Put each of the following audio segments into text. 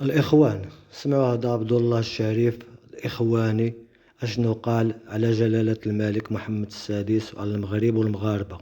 الإخوان. سمعوا هذا عبد الله الشريف الإخواني أشنو قال على جلالة الملك محمد السادس وعلى المغرب والمغاربة.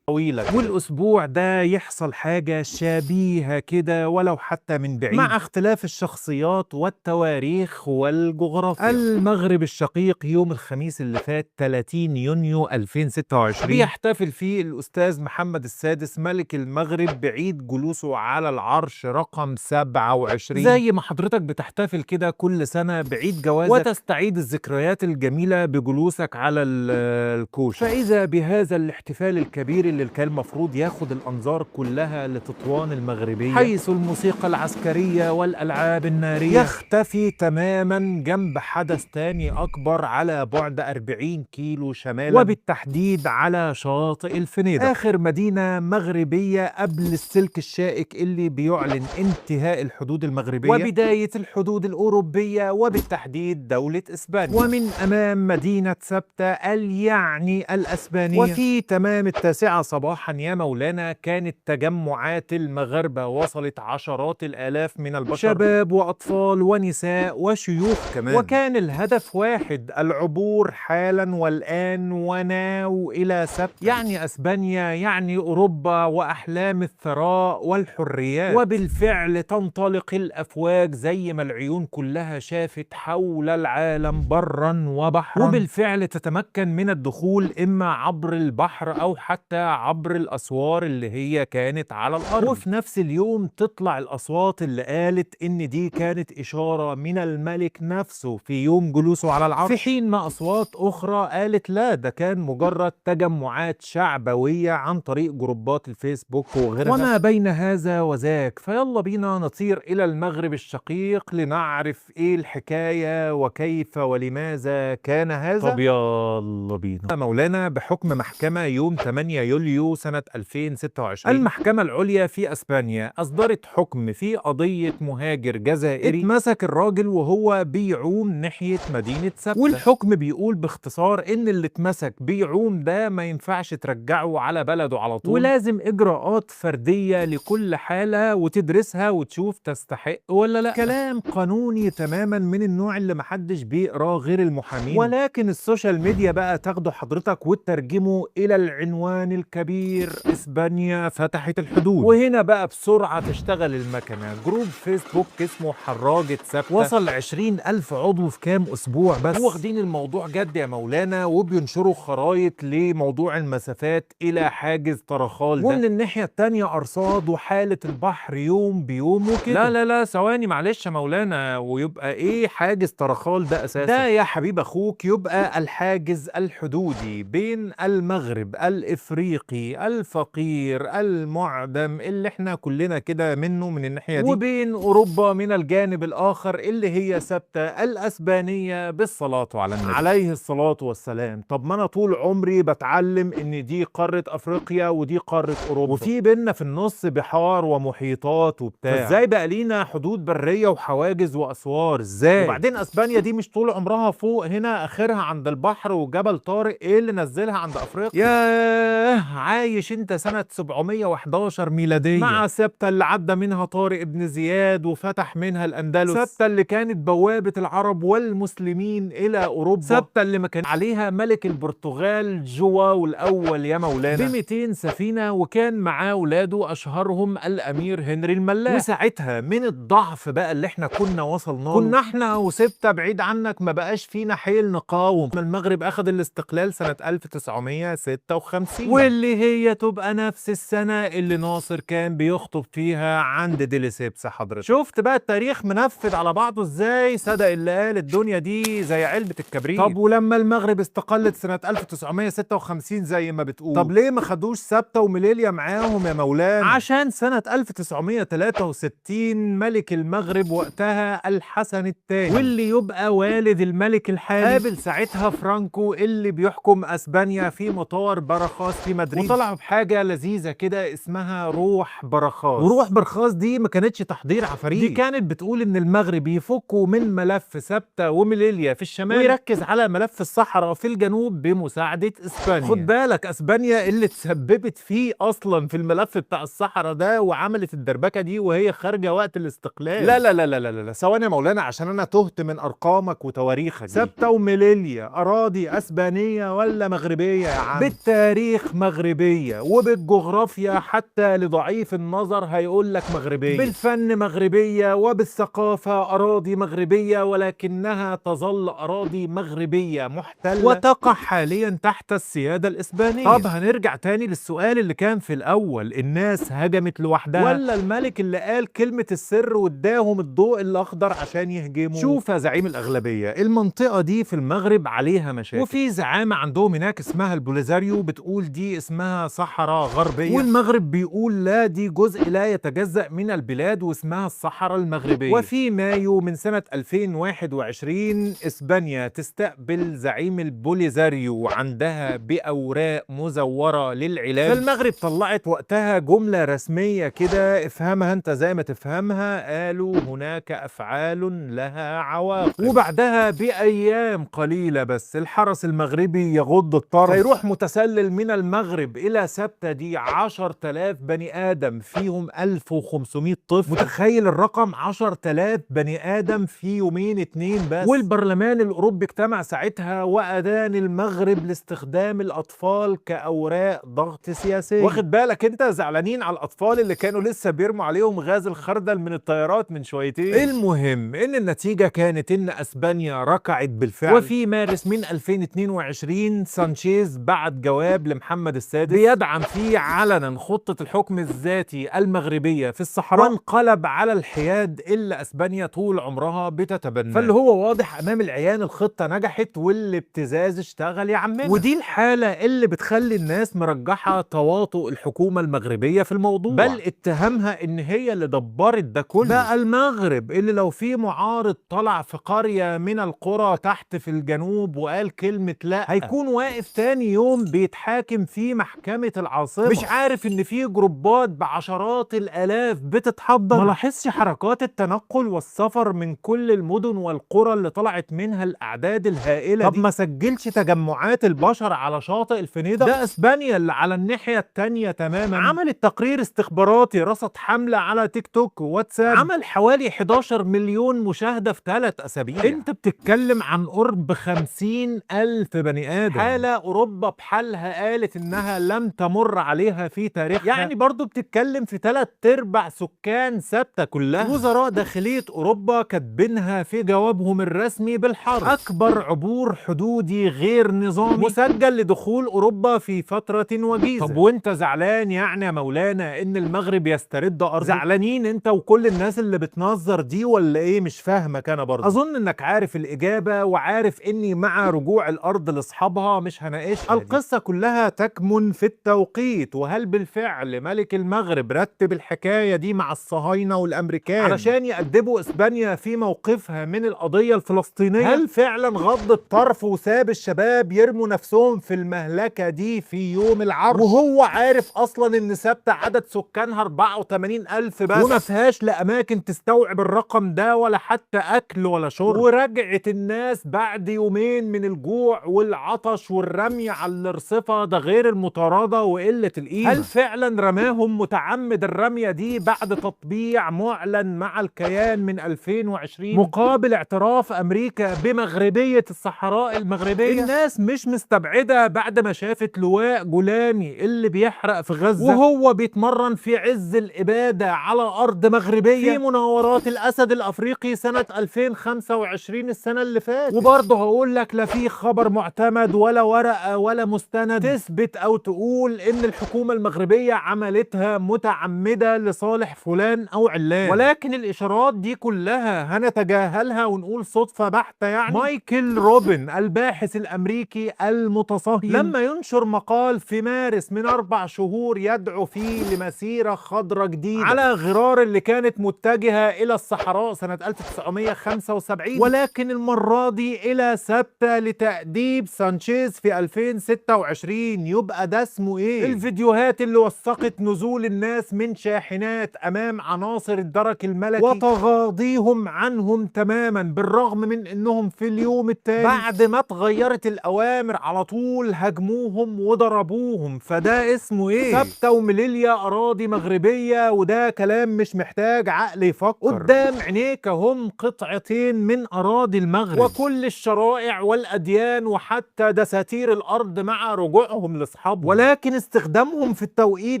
طويلة كده. والأسبوع ده يحصل حاجة شبيهة كده ولو حتى من بعيد، مع اختلاف الشخصيات والتواريخ والجغرافيا. المغرب الشقيق يوم الخميس اللي فات 30 يونيو 2026 بيحتفل فيه الأستاذ محمد السادس ملك المغرب بعيد جلوسه على العرش رقم 27، زي ما حضرتك بتحتفل كده كل سنة بعيد جوازك وتستعيد الذكريات الجميلة بجلوسك على الكوش. فإذا بهذا الاحتفال الكبير اللي كان المفروض ياخد الأنظار كلها لتطوان المغربية، حيث الموسيقى العسكرية والألعاب النارية يختفي تماما جنب حدث تاني أكبر على بعد 40 كيلو شمالا، وبالتحديد على شاطئ الفنيدق، آخر مدينة مغربية قبل السلك الشائك اللي بيعلن انتهاء الحدود المغربية وبداية الحدود الأوروبية وبالتحديد دولة إسبانيا، ومن أمام مدينة سبتة يعني الأسبانية. وفي تمام 9 صباحا يا مولانا كانت تجمعات المغاربة وصلت عشرات الآلاف من البشر، شباب وأطفال ونساء وشيوخ كمان، وكان الهدف واحد: العبور حالا والآن وناو إلى سبت، يعني أسبانيا، يعني أوروبا وأحلام الثراء والحريات. وبالفعل تنطلق الأفواج زي ما العيون كلها شافت حول العالم برا وبحرا، وبالفعل تتمكن من الدخول إما عبر البحر أو حتى عبر الأسوار اللي هي كانت على الأرض. وفي نفس اليوم تطلع الأصوات اللي قالت إن دي كانت إشارة من الملك نفسه في يوم جلوسه على العرش، في حين ما أصوات أخرى قالت لا، ده كان مجرد تجمعات شعبوية عن طريق جروبات الفيسبوك وغيرها، وما بين هذا وذاك. فيلا بينا نطير إلى المغرب الشقيق لنعرف إيه الحكاية وكيف ولماذا كان هذا. طب يلا بينا. مولانا بحكم محكمة يوم 8 يوليو سنة 2026 المحكمة العليا في أسبانيا أصدرت حكم في قضية مهاجر جزائري اتمسك الراجل وهو بيعوم ناحية مدينة سبتة، والحكم بيقول باختصار إن اللي اتمسك بيعوم ده ما ينفعش ترجعه على بلده على طول، ولازم إجراءات فردية لكل حالة وتدرسها وتشوف تستحق ولا لا. كلام قانوني تماما من النوع اللي محدش بيقراه غير المحامين، ولكن السوشيال ميديا بقى تاخده حضرتك وتترجمه إلى العنوان الكبير: إسبانيا فتحت الحدود. وهنا بقى بسرعة تشتغل المكنة. جروب فيسبوك اسمه حراجة سبتة وصل 20,000 عضو في كام أسبوع بس، واخدين الموضوع جد يا مولانا وبينشروا خرايط لموضوع المسافات إلى حاجز طرخال ده، ومن الناحية التانية أرصاد وحالة البحر يوم بيوم وكده. لا ثواني معلش يا مولانا، ويبقى إيه حاجز طرخال ده أساسا؟ ده يا حبيب أخوك يبقى الحاجز الحدودي بين المغرب الإفريقي الفقير المعدم اللي احنا كلنا كده منه من الناحية دي، وبين أوروبا من الجانب الآخر اللي هي سبتة الأسبانية بالصلاة على النبي عليه الصلاة والسلام. طب ما أنا طول عمري بتعلم إن دي قارة أفريقيا ودي قارة أوروبا، وفي بيننا في النص بحار ومحيطات وبتاع، فإزاي بقى لينا حدود برية وحواجز وأسوار؟ إزاي؟ وبعدين أسبانيا دي مش طول عمرها فوق هنا آخرها عند البحر وجبل طارق، إيه اللي نزلها عند أفريقيا؟ ياه، عايش انت سنة 711 ميلادية مع سبتة اللي عدى منها طارق بن زياد وفتح منها الأندلس، سبتة اللي كانت بوابة العرب والمسلمين إلى أوروبا، سبتة اللي ما كان عليها ملك البرتغال جواو الأول يا مولانا ب200 سفينة، وكان معاه ولاده أشهرهم الأمير هنري الملاح. وساعتها من الضعف بقى اللي احنا كنا وصلنا كنا احنا وسبتة بعيد عنك ما بقاش فينا حيل نقاوم. المغرب أخذ الاستقلال سنة 1956 واللي هي تبقى نفس السنة اللي ناصر كان بيخطب فيها عند ديليسيبس. حضرتك شفت بقى التاريخ منفذ على بعضه ازاي؟ صدق اللي قال الدنيا دي زي علبة الكبريت. طب ولما المغرب استقلت سنة 1956 زي ما بتقول، طب ليه ما خدوش سبتة ومليليا معاهم يا مولانا؟ عشان سنة 1963 ملك المغرب وقتها الحسن الثاني، واللي يبقى والد الملك الحالي، قابل ساعتها فرانكو اللي بيحكم اسبانيا في مطار باراخاس في مدريد، مدريد، وطلعوا بحاجه لذيذه كده اسمها روح برخاص. وروح برخاص دي ما كانتش تحضير عفاريت، دي كانت بتقول ان المغرب يفكوا من ملف سبتة وميليليا في الشمال ويركز على ملف الصحراء في الجنوب بمساعده اسبانيا. خد بالك اسبانيا اللي تسببت فيه اصلا في الملف بتاع الصحراء ده وعملت الدربكه دي وهي خارجه وقت الاستقلال. لا لا لا لا لا لا، ثواني يا مولانا عشان انا تهت من ارقامك وتواريخك. سبتة وميليليا اراضي اسبانيه ولا مغربيه يا عم؟ بالتاريخ مغربيه، وبالجغرافيا حتى لضعيف النظر هيقول لك مغربيه، بالفن مغربيه، وبالثقافه اراضي مغربيه، ولكنها تظل اراضي مغربيه محتله وتقع حاليا تحت السياده الاسبانيه. طب هنرجع تاني للسؤال اللي كان في الاول، الناس هجمت لوحدها ولا الملك اللي قال كلمه السر واداهم الضوء الاخضر عشان يهجموا؟ شوف يا زعيم الاغلبيه، المنطقه دي في المغرب عليها مشاكل، وفي زعامه عندهم هناك اسمها البوليزاريو بتقول دي اسمها صحراء غربيه، والمغرب بيقول لا دي جزء لا يتجزأ من البلاد واسمها الصحراء المغربيه. وفي مايو من سنه 2021 اسبانيا تستقبل زعيم البوليزاريو وعندها باوراق مزوره للعلاج، فالمغرب طلعت وقتها جمله رسميه كده افهمها انت زي ما تفهمها، قالوا هناك افعال لها عواقب. وبعدها بايام قليله بس الحرس المغربي يغض الطرف فيروح متسلل من المغرب الى سبتة دي 10,000 بني ادم فيهم 1500 طفل. متخيل الرقم؟ 10,000 بني ادم في يومين اتنين بس. والبرلمان الاوروبي اجتمع ساعتها وادان المغرب لاستخدام الاطفال كاوراق ضغط سياسي. واخد بالك انت؟ زعلانين على الاطفال اللي كانوا لسه بيرموا عليهم غاز الخردل من الطيارات من شويتين. المهم ان النتيجه كانت ان اسبانيا ركعت بالفعل، وفي مارس من 2022 سانشيز بعت جواب لمحمد السادس بيدعم فيه علنا خطه الحكم الذاتي المغربيه في الصحراء، وانقلب على الحياد اللي اسبانيا طول عمرها بتتبناه. فاللي هو واضح امام العيان الخطه نجحت والابتزاز اشتغل يا عمنا. ودي الحاله اللي بتخلي الناس مرجحه تواطؤ الحكومه المغربيه في الموضوع، بل اتهمها ان هي اللي دبرت ده كله. بقى المغرب اللي لو في معارض طلع في قريه من القرى تحت في الجنوب وقال كلمه لا، هيكون واقف تاني يوم بيتحاكم في محكمه العاصمه. مش عارف ان في جروبات بعشرات الالاف بتتحضر؟ ما لاحظش حركات التنقل والسفر من كل المدن والقرى اللي طلعت منها الاعداد الهائله؟ طب ما سجلش تجمعات البشر على شاطئ الفنيدق؟ ده اسبانيا اللي على الناحيه التانيه تماما عملت تقرير استخباراتي رصد حمله على تيك توك وواتساب عمل حوالي 11 مليون مشاهده في 3 اسابيع. انت بتتكلم عن قرب 50,000 بني ادم، حاله اوروبا بحالها قالت انها لم تمر عليها في تاريخها. يعني برضو بتتكلم في 3/4 سكان سبتة كلها. وزراء داخليه اوروبا كاتبينها في جوابهم الرسمي بالحرف، اكبر عبور حدودي غير نظامي مسجل لدخول اوروبا في فتره وجيزه. طب وانت زعلان يعني يا مولانا ان المغرب يسترد ارض؟ زعلانين انت وكل الناس اللي بتنظر دي ولا ايه؟ مش فاهمك انا برضه. اظن انك عارف الاجابه وعارف اني مع رجوع الارض لاصحابها مش هناقشها. القصه كلها تكمن في التوقيت، وهل بالفعل ملك المغرب رتب الحكايه دي مع الصهاينه والامريكان علشان يأدبوا اسبانيا في موقفها من القضيه الفلسطينيه؟ هل فعلا غض الطرف وساب الشباب يرموا نفسهم في المهلكه دي في يوم العرش وهو عارف اصلا ان سبتة عدد سكانها 84,000 بس وما فيهاش لا اماكن تستوعب الرقم ده ولا حتى اكل ولا شرب؟ ورجعت الناس بعد يومين من الجوع والعطش والرمي على الارصفه، ده غير المطارده وقله القيمه. هل فعلا رماهم متعمد الرميه دي بعد تطبيع معلن مع الكيان من 2020 مقابل اعتراف امريكا بمغربيه الصحراء المغربيه؟ الناس مش مستبعده بعد ما شافت لواء جولاني اللي بيحرق في غزه وهو بيتمرن في عز الاباده على ارض مغربيه في مناورات الاسد الافريقي سنه 2025 السنه اللي فاتت. وبرضه هقول لك لا في خبر معتمد ولا ورقه ولا مستند تثبت او تقول ان الحكومه المغربيه عملتها متعمده لصالح فلان او علان، ولكن الاشارات دي كلها هنتجاهلها ونقول صدفه بحته. يعني مايكل روبن الباحث الامريكي المتصهين لما ينشر مقال في مارس من 4 شهور يدعو فيه لمسيره خضراء جديده على غرار اللي كانت متجهه الى الصحراء سنه 1975، ولكن المره دي الى سبتة لتأديب سانشيز في 2026، يبقى يبقى ده اسمه ايه؟ الفيديوهات اللي وثقت نزول الناس من شاحنات امام عناصر الدرك الملكي وتغاضيهم عنهم تماما، بالرغم من انهم في اليوم التالي بعد ما اتغيرت الاوامر على طول هجموهم وضربوهم. فده اسمه ايه؟ ثابته ومليليا اراضي مغربيه، وده كلام مش محتاج عقل يفكر. قدام عينيك هم قطعتين من اراضي المغرب، وكل الشرائع والاديان وحتى دساتير الارض مع رجوعهم لاصحابهم، ولكن استخدامهم في التوقيت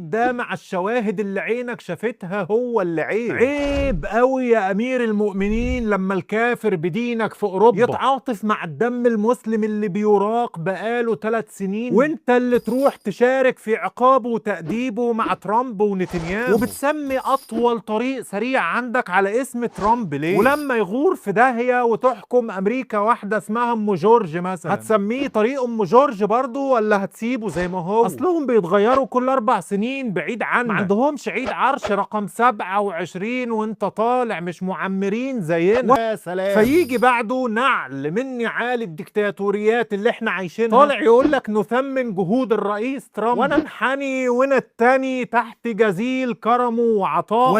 ده مع الشواهد اللي عينك شافتها هو اللي عيب. عيب قوي يا امير المؤمنين لما الكافر بدينك في اوروبا يتعاطف مع الدم المسلم اللي بيراق بقاله 3 سنين، وانت اللي تروح تشارك في عقابه وتأديبه مع ترامب ونتنياهو، وبتسمي اطول طريق سريع عندك على اسم ترامب ليه؟ ولما يغور في داهية وتحكم امريكا واحدة اسمها ام جورج مثلا، هتسميه طريق ام جورج برضو ولا هتسيبه زي ما هو؟ اصلهم بيتغيروا كل 4 سنين بعيد عنك، ما عندهمش عيد عرش رقم 27 وانت طالع، مش معمرين زينا. يا سلام. فيجي بعده نعل من نعال الدكتاتوريات اللي احنا عايشينها طالع يقول لك نثمن جهود الرئيس ترامب وننحني ونتني تحت جزيل كرمه وعطائه.